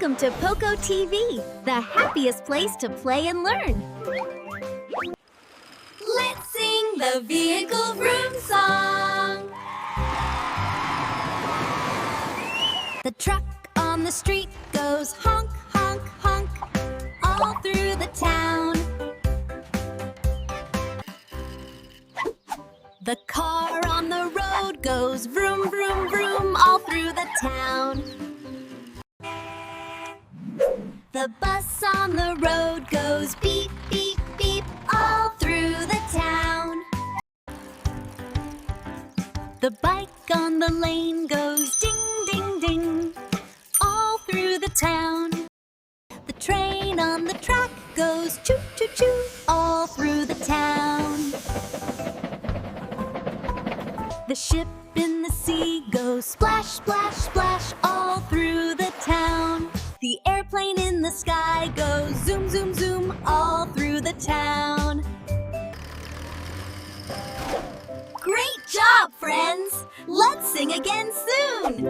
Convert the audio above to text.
Welcome to Poco TV, the happiest place to play and learn. Let's sing the Vehicle Vroom Song. The truck on the street goes honk, honk, honk, all through the town. The car on the road goes vroom, vroom, vroom, all through the town. The bus on the road goes beep, beep, beep, all through the town. The bike on the lane goes ding, ding, ding, all through the town. The train on the track goes choo, choo, choo, all through the town. The ship in the sea goes splash, splash, splash, all through the town. The airplane in the sky goes zoom, zoom, zoom, all through the town. Great job, friends! Let's sing again soon!